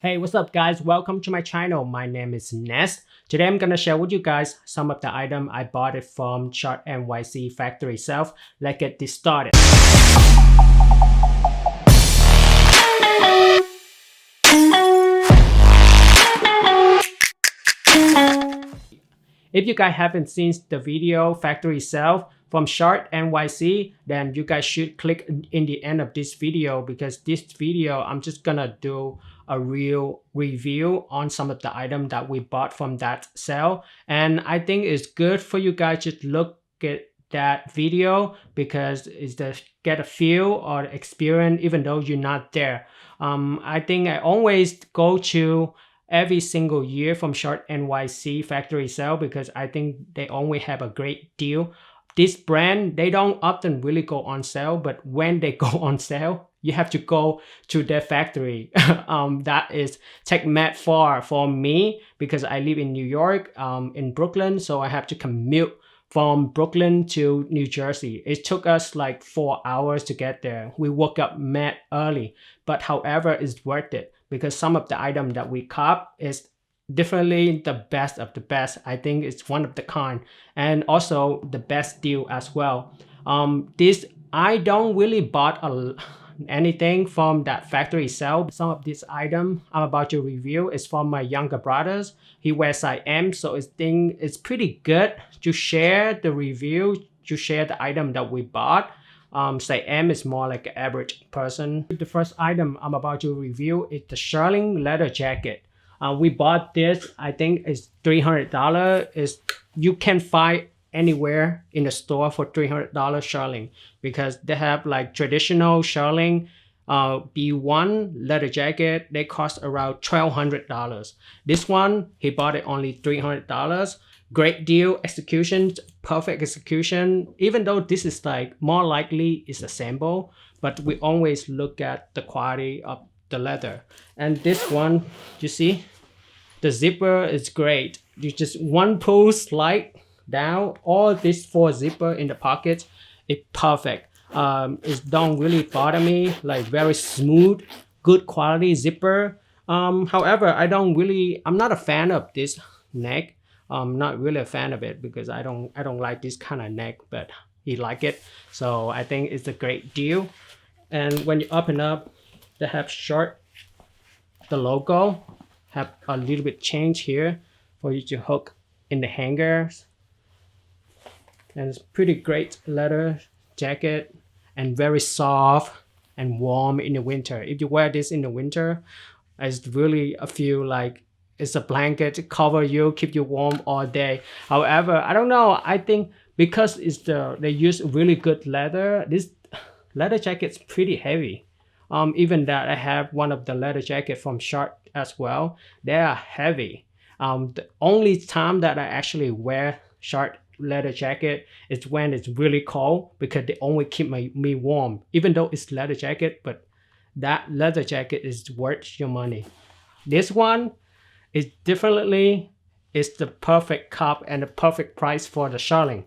Hey, what's up guys? Welcome to my channel. My name is Ness. Today I'm gonna share with you guys some of the item I bought it from Schott NYC factory itself. Let's get this started. If you guys haven't seen the video factory itself from Schott NYC, then you guys should click in the end of this video, because this video I'm just gonna do a real review on some of the items that we bought from that sale. And I think it's good for you guys to look at that video, because it's to get a feel or experience even though you're not there. I think I always go to every single year from Schott NYC factory sale, because I think they only have a great deal. This brand, they don't often really go on sale, but when they go on sale, you have to go to their factory. That is take mad far for me, because I live in New York, in Brooklyn, so I have to commute from Brooklyn to New Jersey. It took us like 4 hours to get there. We woke up mad early, but however, it's worth it, because some of the item that we cop is definitely the best of the best. I think it's one of the kind, and also the best deal as well. This I don't really bought anything from that factory itself. Some of this item I'm about to review is from my younger brothers. He wears size M, so I think it's pretty good to share the review, to share the item that we bought. Size M is more like an average person. The first item I'm about to review is the Shearling leather jacket. We bought this, I think it's $300. You can find anywhere in the store for $300 Shearling, because they have like traditional Shearling B1 leather jacket. They cost around $1,200. This one, he bought it only $300. Great deal, execution, perfect execution. Even though this is like more likely is a sample, but we always look at the quality of the leather. And this one, you see, the zipper is great. You just one pull, slide down, all this 4 zipper in the pockets. It's perfect. It don't really bother me. Like very smooth, good quality zipper. However, I'm not a fan of this neck. I'm not really a fan of it, because I don't like this kind of neck, but he like it, so I think it's a great deal. And when you open up, they have Schott, the logo, have a little bit change here for you to hook in the hangers. And it's pretty great leather jacket, and very soft and warm in the winter. If you wear this in the winter, it's really a feel like it's a blanket to cover you, keep you warm all day. However, I don't know, I think because they use really good leather, this leather jacket's pretty heavy. Even that I have one of the leather jacket from Schott as well. They are heavy. The only time that I actually wear Schott leather jacket is when it's really cold, because they only keep me warm. Even though it's leather jacket, but that leather jacket is worth your money. This one is definitely the perfect cup and the perfect price for the Shearling.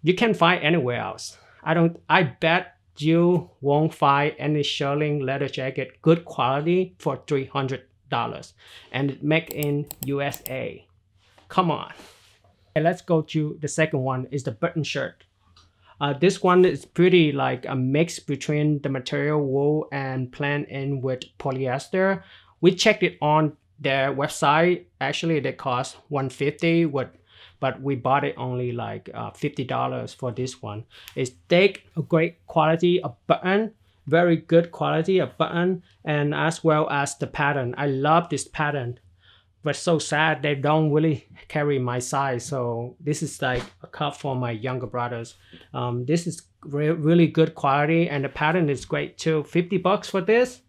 You can't find anywhere else. I bet you won't find any Shearling leather jacket good quality for $300, and it made in USA. Come on. Okay, let's go to the second one, is the button shirt. This one is pretty like a mix between the material wool and blend in with polyester. We checked it on their website. Actually, they cost $150, but we bought it only like $50 for this one. It's thick, a great quality of button, very good quality of button, and as well as the pattern. I love this pattern, but so sad they don't really carry my size. So this is like a cup for my younger brothers. This is really good quality, and the pattern is great too. $50 for this,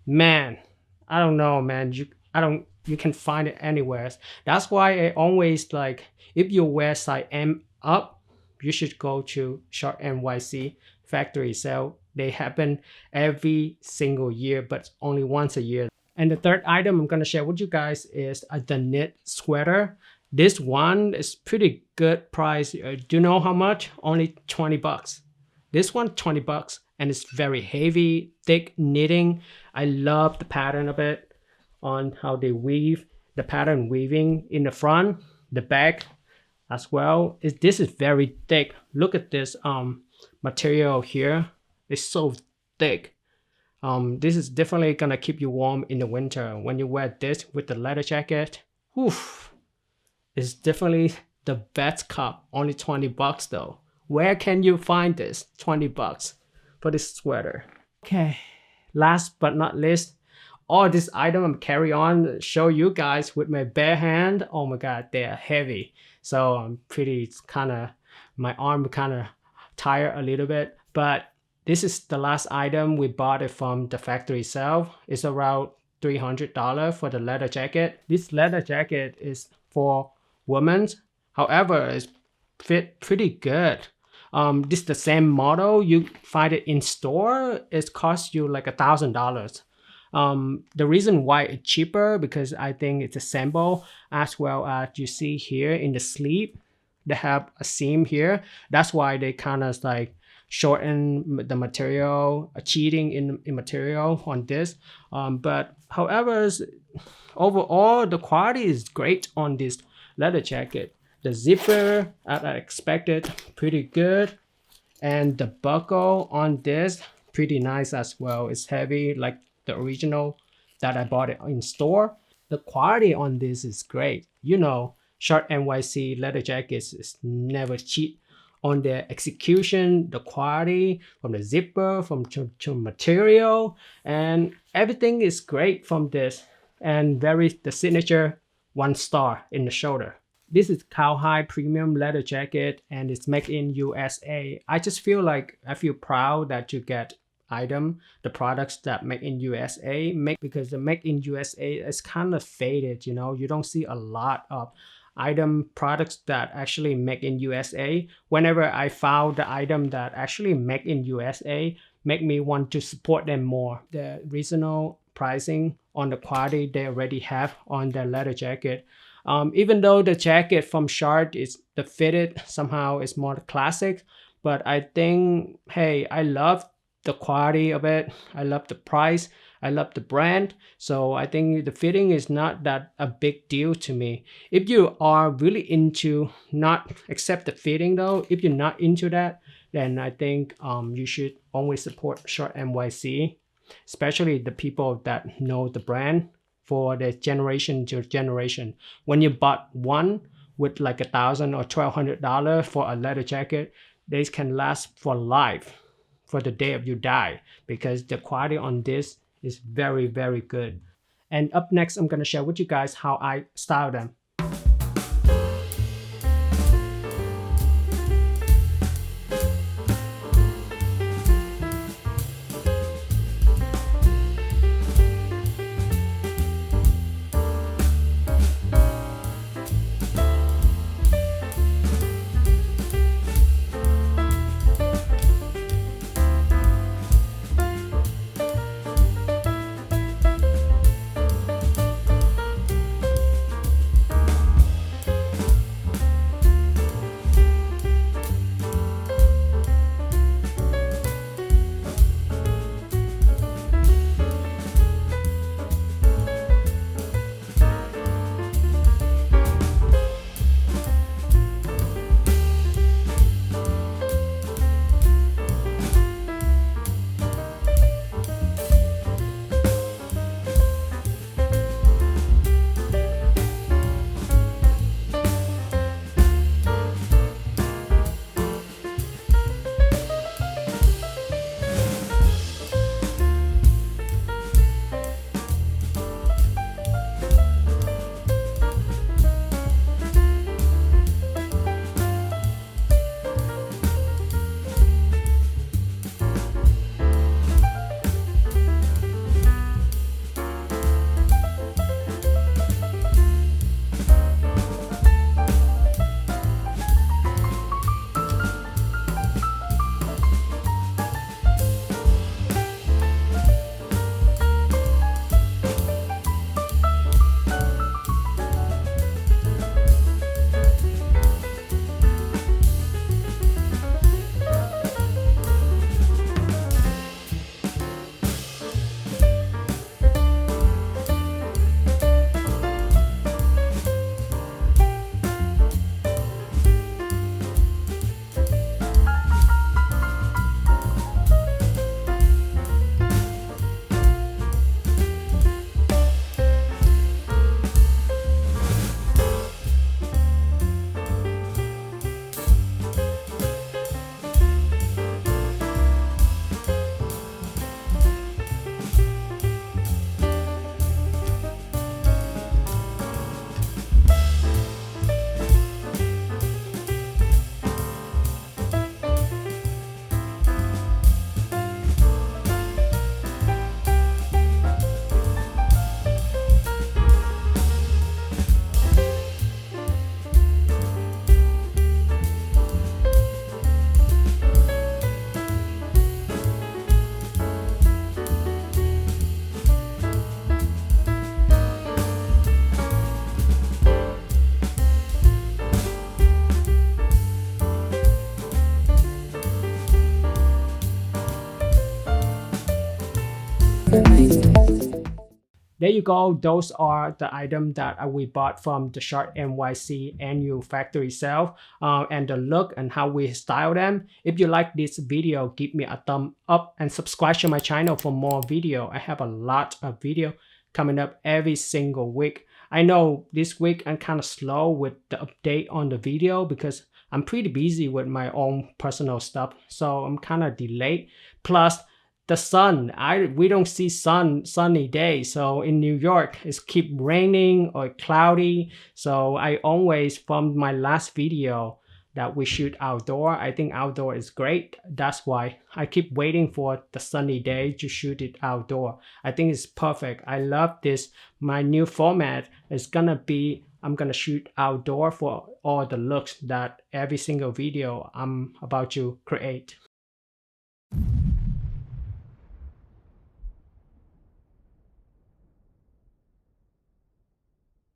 man. I don't know, man. You can find it anywhere. That's why I always like, if you wear size M up, you should go to Schott NYC factory sale. They happen every single year, but only once a year. And the third item I'm gonna share with you guys is the knit sweater. This one is pretty good price. Do you know how much? Only $20. This one, $20, and it's very heavy, thick knitting. I love the pattern of it. on how they weave the pattern weaving in the front, the back as well. This is very thick. Look at this material here. It's so thick. This is definitely gonna keep you warm in the winter when you wear this with the leather jacket. Oof, it's definitely the best cup. Only 20 bucks though. Where can you find this? 20 bucks for this sweater. Okay, last but not least, all this item I'm carry on show you guys with my bare hand. Oh my god, they're heavy. So I'm pretty my arm kind of tired a little bit, but this is the last item. We bought it from the factory itself. It's around $300 for the leather jacket. This leather jacket is for women. However, it's fit pretty good. This is the same model. You find it in store. It costs you like $1,000. The reason why it's cheaper because I think it's assembled as well as you see here in the sleeve. They have a seam here. That's why they kind of like shorten the material, cheating in material on this. But however, overall the quality is great on this leather jacket. The zipper, as I expected, pretty good, and the buckle on this pretty nice as well. It's heavy like the original that I bought it in store. The quality on this is great. You know, Schott NYC leather jackets is never cheap on their execution, the quality from the zipper, from to material, and everything is great from this. And the signature 1 star in the shoulder. This is cowhide premium leather jacket and it's made in USA. I just feel like I feel proud that you get the products that make in USA, because the make in USA is kind of faded, you know. You don't see a lot of products that actually make in USA. Whenever I found the item that actually make in USA, make me want to support them more. The reasonable pricing on the quality they already have on their leather jacket. Even though the jacket from Schott is the fitted somehow is more classic, but I think, hey, I love the quality of it. I love the price. I love the brand. So I think the fitting is not that a big deal to me. If you are really into not accept the fitting though, if you're not into that, then I think you should always support Schott NYC, especially the people that know the brand for the generation to generation. When you bought one with like $1,000 or $1,200 for a leather jacket, they can last for life, for the day of you die, because the quality on this is very, very good. And up next, I'm gonna share with you guys how I style them. there you go. Those are the items that we bought from the Schott NYC annual factory sale, and the look and how we style them. If you like this video, give me a thumb up and subscribe to my channel for more video. I have a lot of video coming up every single week. I know this week I'm kind of slow with the update on the video because I'm pretty busy with my own personal stuff, so I'm kind of delayed. Plus the sun, we don't see sunny days. So in New York, it's keep raining or cloudy. So I always, from my last video that we shoot outdoor, I think outdoor is great. That's why I keep waiting for the sunny day to shoot it outdoor. I think it's perfect. I love this. My new format is gonna be, I'm gonna shoot outdoor for all the looks that every single video I'm about to create.